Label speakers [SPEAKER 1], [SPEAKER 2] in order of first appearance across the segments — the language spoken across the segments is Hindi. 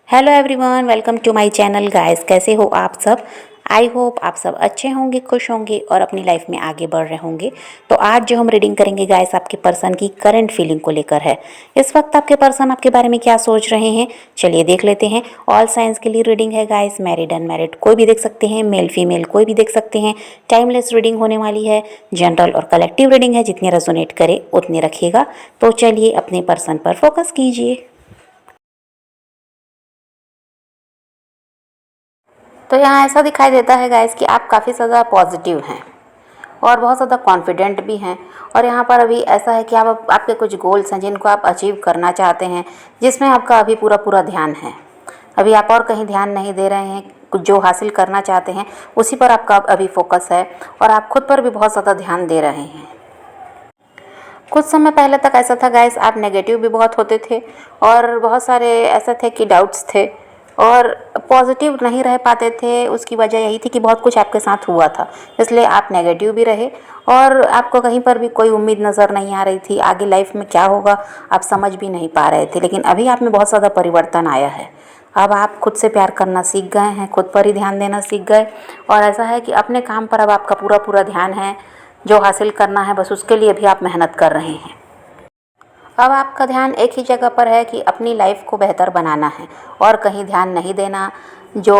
[SPEAKER 1] Hello everyone, welcome to my channel guys. कैसे हो आप सब? आई होप आप सब अच्छे होंगे, खुश होंगे और अपनी लाइफ में आगे बढ़ रहे होंगे। तो आज जो हम रीडिंग करेंगे गाइस, आपके पर्सन की करंट फीलिंग को लेकर है। इस वक्त आपके पर्सन आपके बारे में क्या सोच रहे हैं, चलिए देख लेते हैं। ऑल साइंस के लिए रीडिंग है गाइस, मैरिड अनमैरिड कोई भी देख सकते हैं, मेल फीमेल कोई भी देख सकते हैं। टाइमलेस रीडिंग होने वाली है, जनरल और कलेक्टिव रीडिंग है, जितनी रेजोनेट करे उतने रखिएगा। तो चलिए अपने पर्सन पर फोकस कीजिए। तो यहाँ ऐसा दिखाई देता है गाइस कि आप काफ़ी ज़्यादा पॉजिटिव हैं और बहुत ज़्यादा कॉन्फिडेंट भी हैं। और यहाँ पर अभी ऐसा है कि आपके कुछ गोल्स हैं जिनको आप अचीव करना चाहते हैं, जिसमें आपका अभी पूरा पूरा ध्यान है। अभी आप और कहीं ध्यान नहीं दे रहे हैं, कुछ जो हासिल करना चाहते हैं उसी पर आपका अभी फोकस है और आप खुद पर भी बहुत ज़्यादा ध्यान दे रहे हैं। कुछ समय पहले तक ऐसा था गाइस, आप नेगेटिव भी बहुत होते थे और बहुत सारे ऐसे थे कि डाउट्स थे और पॉजिटिव नहीं रह पाते थे। उसकी वजह यही थी कि बहुत कुछ आपके साथ हुआ था, इसलिए आप नेगेटिव भी रहे और आपको कहीं पर भी कोई उम्मीद नज़र नहीं आ रही थी। आगे लाइफ में क्या होगा आप समझ भी नहीं पा रहे थे। लेकिन अभी आप में बहुत ज़्यादा परिवर्तन आया है। अब आप खुद से प्यार करना सीख गए हैं, खुद पर ही ध्यान देना सीख गए और ऐसा है कि अपने काम पर अब आपका पूरा पूरा ध्यान है। जो हासिल करना है बस उसके लिए भी आप मेहनत कर रहे हैं। अब आपका ध्यान एक ही जगह पर है कि अपनी लाइफ को बेहतर बनाना है और कहीं ध्यान नहीं देना। जो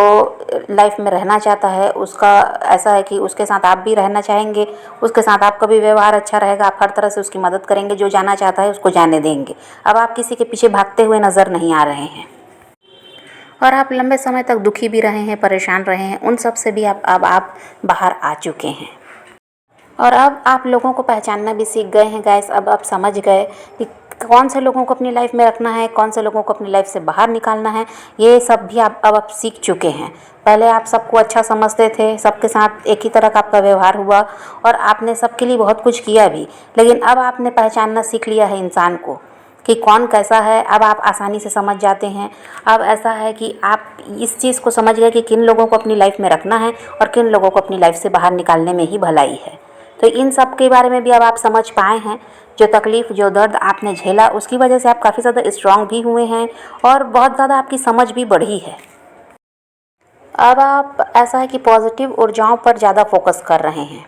[SPEAKER 1] लाइफ में रहना चाहता है उसका ऐसा है कि उसके साथ आप भी रहना चाहेंगे, उसके साथ आपका भी व्यवहार अच्छा रहेगा, आप हर तरह से उसकी मदद करेंगे। जो जाना चाहता है उसको जाने देंगे। अब आप किसी के पीछे भागते हुए नज़र नहीं आ रहे हैं और आप लंबे समय तक दुखी भी रहे हैं, परेशान रहे हैं। उन सब से भी अब आप बाहर आ चुके हैं और अब आप लोगों को पहचानना भी सीख गए हैं गाइस। अब आप समझ गए कि कौन से लोगों को अपनी लाइफ में रखना है, कौन से लोगों को अपनी लाइफ से बाहर निकालना है। ये सब भी आप सीख चुके हैं। पहले आप सबको अच्छा समझते थे, सबके साथ एक ही तरह का आपका व्यवहार हुआ और आपने सबके लिए बहुत कुछ किया भी। लेकिन अब आपने पहचानना सीख लिया है इंसान को कि कौन कैसा है। अब आप आसानी से समझ जाते हैं। अब ऐसा है कि आप इस चीज़ को समझ गए कि किन लोगों को अपनी लाइफ में रखना है और किन लोगों को अपनी लाइफ से बाहर निकालने में ही भलाई है। तो इन सब के बारे में भी अब आप समझ पाए हैं। जो तकलीफ़, जो दर्द आपने झेला, उसकी वजह से आप काफ़ी ज़्यादा स्ट्रांग भी हुए हैं और बहुत ज़्यादा आपकी समझ भी बढ़ी है। अब आप ऐसा है कि पॉजिटिव ऊर्जाओं पर ज़्यादा फोकस कर रहे हैं।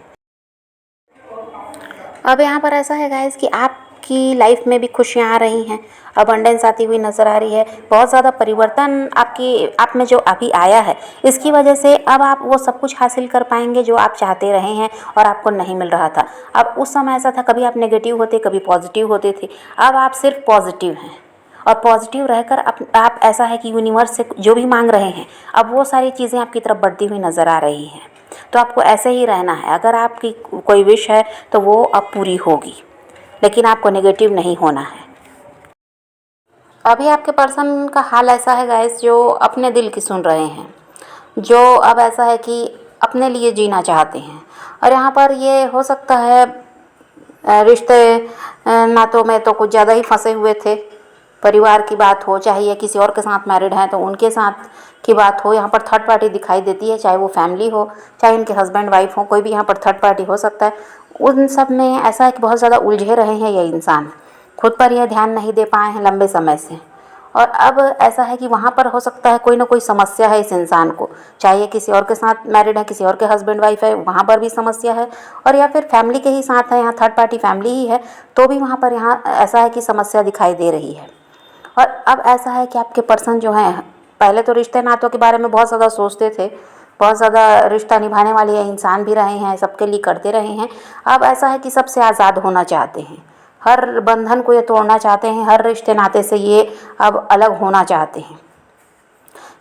[SPEAKER 1] अब यहाँ पर ऐसा है गाइस कि आपकी लाइफ में भी खुशियाँ आ रही हैं, अबंडेंस आती हुई नज़र आ रही है। बहुत ज़्यादा परिवर्तन आप में जो अभी आया है, इसकी वजह से अब आप वो सब कुछ हासिल कर पाएंगे जो आप चाहते रहे हैं और आपको नहीं मिल रहा था। अब उस समय ऐसा था, कभी आप नेगेटिव होते, कभी पॉजिटिव होते थे। अब आप सिर्फ पॉजिटिव हैं और पॉजिटिव रहकर आप ऐसा है कि यूनिवर्स से जो भी मांग रहे हैं, अब वो सारी चीज़ें आपकी तरफ बढ़ती हुई नज़र आ रही हैं। तो आपको ऐसे ही रहना है। अगर आपकी कोई विश है तो वो अब पूरी होगी, लेकिन आपको नेगेटिव नहीं होना है। अभी आपके पर्सन का हाल ऐसा है गाइस, जो अपने दिल की सुन रहे हैं, जो अब ऐसा है कि अपने लिए जीना चाहते हैं। और यहाँ पर ये हो सकता है रिश्ते नातों में तो कुछ ज़्यादा ही फंसे हुए थे। परिवार की बात हो, चाहे ये किसी और के साथ मैरिड हैं तो उनके साथ की बात हो, यहाँ पर थर्ड पार्टी दिखाई देती है। चाहे वो फैमिली हो, चाहे इनके हस्बैंड वाइफ हो, कोई भी यहाँ पर थर्ड पार्टी हो सकता है। उन सब में ऐसा है कि बहुत ज़्यादा उलझे रहे हैं ये इंसान, खुद पर यह ध्यान नहीं दे पाए हैं लंबे समय से। और अब ऐसा है कि वहाँ पर हो सकता है कोई ना कोई समस्या है इस इंसान को, चाहे ये किसी और के साथ मैरिड है, किसी और के हस्बैंड वाइफ है, वहाँ पर भी समस्या है। और या फिर फैमिली के ही साथ है, यहाँ थर्ड पार्टी फैमिली ही है, तो भी वहाँ पर यहाँ ऐसा है कि समस्या दिखाई दे रही है। और अब ऐसा है कि आपके पर्सन जो हैं, पहले तो रिश्ते नातों के बारे में बहुत ज़्यादा सोचते थे, बहुत ज़्यादा रिश्ता निभाने वाले ये इंसान भी रहे हैं, सबके लिए करते रहे हैं। अब ऐसा है कि सबसे आज़ाद होना चाहते हैं, हर बंधन को ये तोड़ना चाहते हैं, हर रिश्ते नाते से ये अब अलग होना चाहते हैं।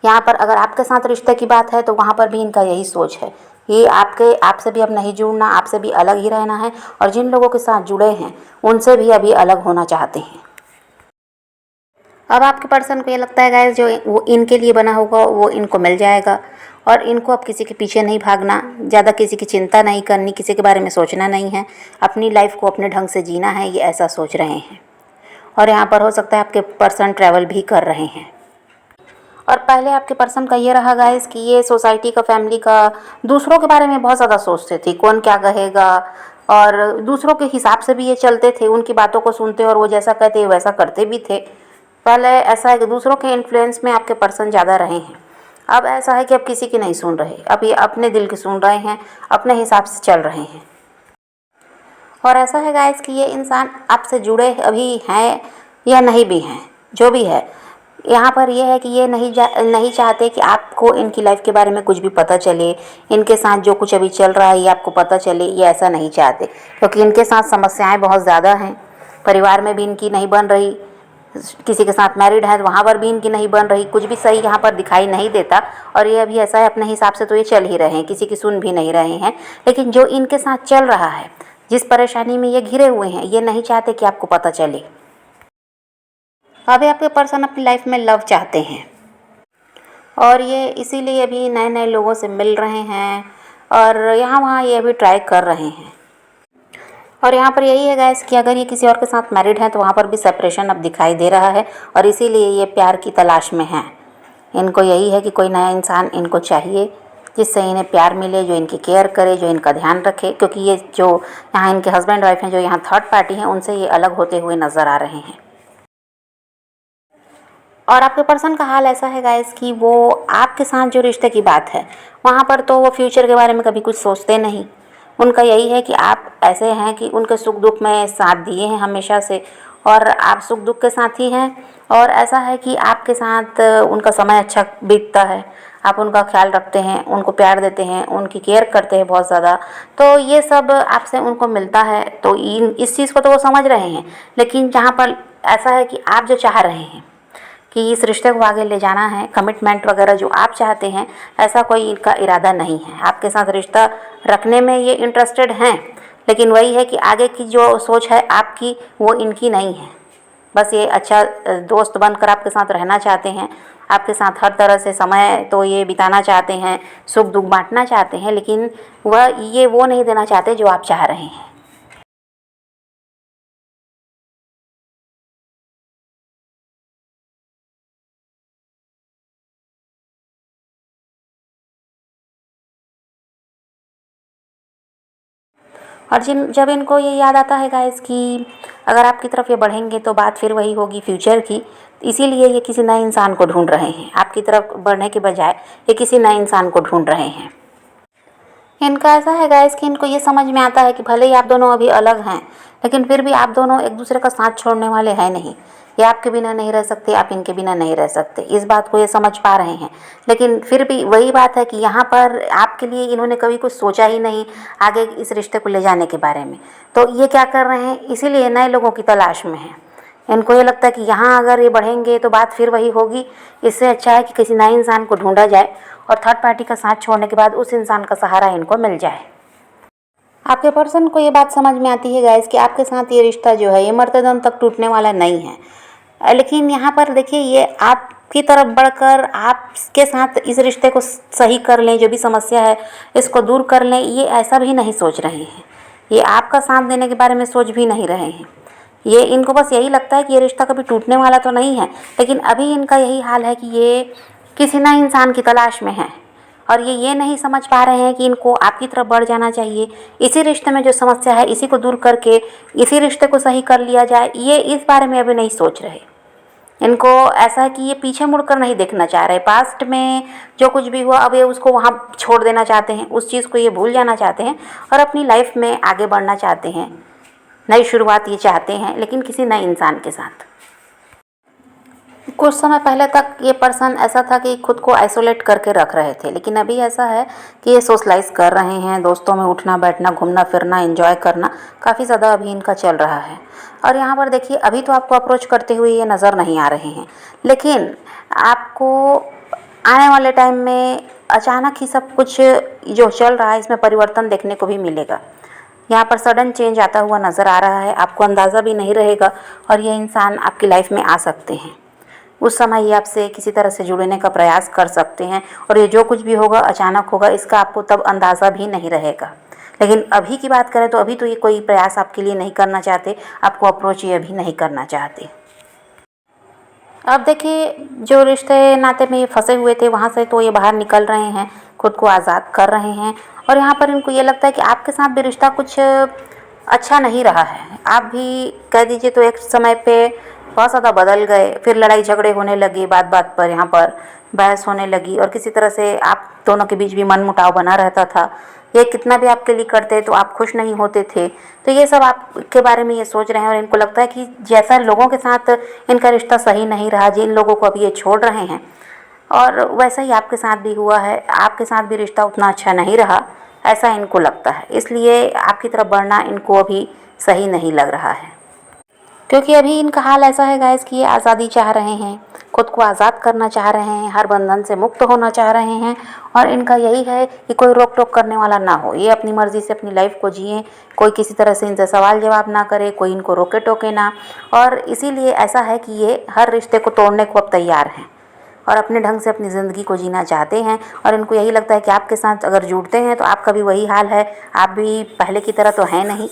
[SPEAKER 1] यहाँ पर अगर आपके साथ रिश्ते की बात है तो वहाँ पर भी इनका यही सोच है। ये आपसे भी अब नहीं जुड़ना, आपसे भी अलग ही रहना है और जिन लोगों के साथ जुड़े हैं उनसे भी अभी अलग होना चाहते हैं। अब आपके पर्सन को ये लगता है गाइस, जो वो इनके लिए बना होगा वो इनको मिल जाएगा और इनको अब किसी के पीछे नहीं भागना, ज़्यादा किसी की चिंता नहीं करनी, किसी के बारे में सोचना नहीं है, अपनी लाइफ को अपने ढंग से जीना है, ये ऐसा सोच रहे हैं। और यहाँ पर हो सकता है आपके पर्सन ट्रैवल भी कर रहे हैं। और पहले आपके पर्सन का ये रहा गाइस कि ये सोसाइटी का, फैमिली का, दूसरों के बारे में बहुत ज़्यादा सोचते थे, कौन क्या कहेगा, और दूसरों के हिसाब से भी ये चलते थे, उनकी बातों को सुनते और वो जैसा कहते वैसा करते भी थे। पहले ऐसा है कि दूसरों के इन्फ्लुएंस में आपके पर्सन ज़्यादा रहे हैं, अब ऐसा है कि अब किसी की नहीं सुन रहे, अब ये अपने दिल की सुन रहे हैं, अपने हिसाब से चल रहे हैं। और ऐसा है गाइस कि ये इंसान आपसे जुड़े अभी हैं या नहीं भी हैं, जो भी है, यहाँ पर ये है कि ये नहीं चाहते कि आपको इनकी लाइफ के बारे में कुछ भी पता चले, इनके साथ जो कुछ अभी चल रहा है ये आपको पता चले, ये ऐसा नहीं चाहते, क्योंकि इनके साथ समस्याएं बहुत ज़्यादा हैं। परिवार में भी इनकी नहीं बन रही, किसी के साथ मैरिड है तो वहाँ पर भी इनकी नहीं बन रही, कुछ भी सही यहाँ पर दिखाई नहीं देता। और ये अभी ऐसा है, अपने हिसाब से तो ये चल ही रहे हैं, किसी की सुन भी नहीं रहे हैं। लेकिन जो इनके साथ चल रहा है, जिस परेशानी में ये घिरे हुए हैं, ये नहीं चाहते कि आपको पता चले। अभी आपके पर्सन अपनी लाइफ में लव चाहते हैं और ये इसीलिए अभी नए नए लोगों से मिल रहे हैं और यहाँ वहाँ ये अभी ट्राई कर रहे हैं। और यहाँ पर यही है गाइस कि अगर ये किसी और के साथ मैरिड है तो वहाँ पर भी सेपरेशन अब दिखाई दे रहा है और इसीलिए ये प्यार की तलाश में हैं। इनको यही है कि कोई नया इंसान इनको चाहिए जिससे इन्हें प्यार मिले, जो इनकी केयर करे, जो इनका ध्यान रखे, क्योंकि ये जो यहाँ इनके हस्बैंड वाइफ हैं, जो यहाँ थर्ड पार्टी हैं, उनसे ये अलग होते हुए नज़र आ रहे हैं। और आपके पर्सन का हाल ऐसा है गाइस कि वो आपके साथ जो रिश्ते की बात है वहाँ पर तो वो फ्यूचर के बारे में कभी कुछ सोचते नहीं। उनका यही है कि आप ऐसे हैं कि उनके सुख दुख में साथ दिए हैं हमेशा से और आप सुख दुख के साथ ही हैं। और ऐसा है कि आपके साथ उनका समय अच्छा बीतता है, आप उनका ख्याल रखते हैं, उनको प्यार देते हैं, उनकी केयर करते हैं बहुत ज़्यादा। तो ये सब आपसे उनको मिलता है, तो इस चीज़ को तो वो समझ रहे हैं। लेकिन जहाँ पर ऐसा है कि आप जो चाह रहे हैं कि इस रिश्ते को आगे ले जाना है, कमिटमेंट वगैरह जो आप चाहते हैं, ऐसा कोई इनका इरादा नहीं है। आपके साथ रिश्ता रखने में ये इंटरेस्टेड हैं, लेकिन वही है कि आगे की जो सोच है आपकी वो इनकी नहीं है। बस ये अच्छा दोस्त बनकर आपके साथ रहना चाहते हैं, आपके साथ हर तरह से समय तो ये बिताना चाहते हैं, सुख दुख बांटना चाहते हैं, लेकिन ये वो नहीं देना चाहते जो आप चाह रहे हैं। और जब इनको ये याद आता है गाइस कि अगर आपकी तरफ ये बढ़ेंगे तो बात फिर वही होगी फ्यूचर की, इसीलिए ये किसी नए इंसान को ढूंढ रहे हैं। आपकी तरफ बढ़ने के बजाय ये किसी नए इंसान को ढूंढ रहे हैं। इनका ऐसा है गाइस कि इनको ये समझ में आता है कि भले ही आप दोनों अभी अलग हैं, लेकिन फिर भी आप दोनों एक दूसरे का साथ छोड़ने वाले हैं नहीं। ये आपके बिना नहीं रह सकते, आप इनके बिना नहीं रह सकते, इस बात को ये समझ पा रहे हैं। लेकिन फिर भी वही बात है कि यहाँ पर आपके लिए इन्होंने कभी कुछ सोचा ही नहीं आगे इस रिश्ते को ले जाने के बारे में। तो ये क्या कर रहे हैं, इसीलिए नए लोगों की तलाश में हैं। इनको ये लगता है कि यहाँ अगर ये बढ़ेंगे तो बात फिर वही होगी, इससे अच्छा है कि किसी नए इंसान को ढूंढा जाए और थर्ड पार्टी का साथ छोड़ने के बाद उस इंसान का सहारा इनको मिल जाए। आपके पर्सन को ये बात समझ में आती है गाइस कि आपके साथ ये रिश्ता जो है ये मरते दम तक टूटने वाला नहीं है। लेकिन यहाँ पर देखिए, ये आपकी तरफ बढ़कर आपके साथ इस रिश्ते को सही कर लें, जो भी समस्या है इसको दूर कर लें, ये ऐसा भी नहीं सोच रहे हैं। ये आपका साथ देने के बारे में सोच भी नहीं रहे हैं। ये इनको बस यही लगता है कि ये रिश्ता कभी टूटने वाला तो नहीं है, लेकिन अभी इनका यही हाल है कि ये किसी नए इंसान की तलाश में हैं और ये नहीं समझ पा रहे हैं कि इनको आपकी तरफ बढ़ जाना चाहिए। इसी रिश्ते में जो समस्या है इसी को दूर करके इसी रिश्ते को सही कर लिया जाए, ये इस बारे में अभी नहीं सोच रहे। इनको ऐसा है कि ये पीछे मुड़कर नहीं देखना चाह रहे। पास्ट में जो कुछ भी हुआ अब ये उसको वहाँ छोड़ देना चाहते हैं, उस चीज़ को ये भूल जाना चाहते हैं और अपनी लाइफ में आगे बढ़ना चाहते हैं। नई शुरुआत ये चाहते हैं, लेकिन किसी नए इंसान के साथ। कुछ समय पहले तक ये पर्सन ऐसा था कि खुद को आइसोलेट करके रख रहे थे, लेकिन अभी ऐसा है कि ये सोशलाइज कर रहे हैं, दोस्तों में उठना बैठना, घूमना फिरना, एंजॉय करना काफ़ी ज़्यादा अभी इनका चल रहा है। और यहाँ पर देखिए, अभी तो आपको अप्रोच करते हुए ये नज़र नहीं आ रहे हैं, लेकिन आपको आने वाले टाइम में अचानक ही सब कुछ जो चल रहा है इसमें परिवर्तन देखने को भी मिलेगा। यहाँ पर सडन चेंज आता हुआ नज़र आ रहा है, आपको अंदाज़ा भी नहीं रहेगा और ये इंसान आपकी लाइफ में आ सकते हैं। उस समय ये आपसे किसी तरह से जुड़ने का प्रयास कर सकते हैं और ये जो कुछ भी होगा अचानक होगा, इसका आपको तब अंदाज़ा भी नहीं रहेगा। लेकिन अभी की बात करें तो अभी तो ये कोई प्रयास आपके लिए नहीं करना चाहते, आपको अप्रोच ये अभी नहीं करना चाहते। अब देखिए, जो रिश्ते नाते में ये फंसे हुए थे वहाँ से तो ये बाहर निकल रहे हैं, खुद को आज़ाद कर रहे हैं और यहाँ पर इनको ये लगता है कि आपके साथ भी रिश्ता कुछ अच्छा नहीं रहा है। आप भी कह दीजिए तो एक समय पे बहुत ज़्यादा बदल गए, फिर लड़ाई झगड़े होने लगे, बात बात पर यहाँ पर बहस होने लगी और किसी तरह से आप दोनों के बीच भी मनमुटाव बना रहता था। ये कितना भी आपके लिए करते तो आप खुश नहीं होते थे। तो ये सब आपके बारे में ये सोच रहे हैं और इनको लगता है कि जैसा लोगों के साथ इनका रिश्ता सही नहीं रहा, जिन लोगों को अभी ये छोड़ रहे हैं, और वैसा ही आपके साथ भी हुआ है, आपके साथ भी रिश्ता उतना अच्छा नहीं रहा, ऐसा इनको लगता है। इसलिए आपकी तरफ बढ़ना इनको अभी सही नहीं लग रहा है, क्योंकि अभी इनका हाल ऐसा है गाइस कि ये आज़ादी चाह रहे हैं, खुद को आज़ाद करना चाह रहे हैं, हर बंधन से मुक्त होना चाह रहे हैं। और इनका यही है कि कोई रोक टोक करने वाला ना हो, ये अपनी मर्ज़ी से अपनी लाइफ को जिए, कोई किसी तरह से इनसे सवाल जवाब ना करे, कोई इनको रोके टोके ना। और इसीलिए ऐसा है कि ये हर रिश्ते को तोड़ने को अब तैयार हैं और अपने ढंग से अपनी ज़िंदगी को जीना चाहते हैं। और इनको यही लगता है कि आपके साथ अगर जुड़ते हैं तो आपका भी वही हाल है, आप भी पहले की तरह तो हैं नहीं,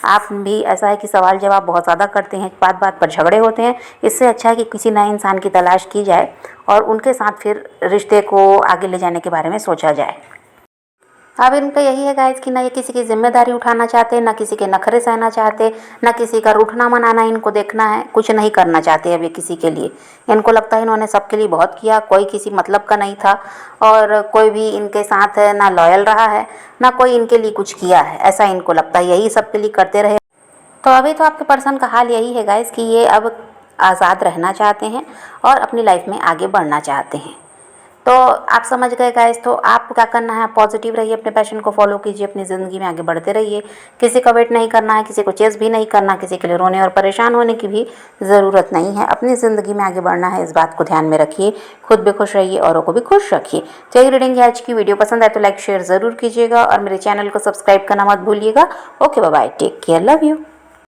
[SPEAKER 1] आप भी ऐसा है कि सवाल जवाब बहुत ज़्यादा करते हैं, बात बात पर झगड़े होते हैं। इससे अच्छा है कि किसी नए इंसान की तलाश की जाए और उनके साथ फिर रिश्ते को आगे ले जाने के बारे में सोचा जाए। अब इनका यही है गाइस कि ना ये किसी की जिम्मेदारी उठाना चाहते, ना किसी के नखरे सहना चाहते, ना किसी का रूठना मनाना इनको देखना है, कुछ नहीं करना चाहते अब ये किसी के लिए। इनको लगता है इन्होंने सबके लिए बहुत किया, कोई किसी मतलब का नहीं था और कोई भी इनके साथ ना लॉयल रहा है, ना कोई इनके लिए कुछ किया है, ऐसा इनको लगता है। यही सबके लिए करते रहे। तो अभी तो आपके पर्सन का हाल यही है गाइस कि ये अब आज़ाद रहना चाहते हैं और अपनी लाइफ में आगे बढ़ना चाहते हैं। तो आप समझ गए गाइस। तो आपको क्या करना है, आप पॉजिटिव रहिए, अपने पैशन को फॉलो कीजिए, अपनी ज़िंदगी में आगे बढ़ते रहिए। किसी का वेट नहीं करना है, किसी को चेस भी नहीं करना, किसी के लिए रोने और परेशान होने की भी ज़रूरत नहीं है। अपनी ज़िंदगी में आगे बढ़ना है, इस बात को ध्यान में रखिए। खुद भी खुश रहिए, औरों को भी खुश रखिए। तो यही रीडिंग आज की वीडियो पसंद आए तो लाइक शेयर ज़रूर कीजिएगा और मेरे चैनल को सब्सक्राइब करना मत भूलिएगा। Okay bye bye, take care, love you.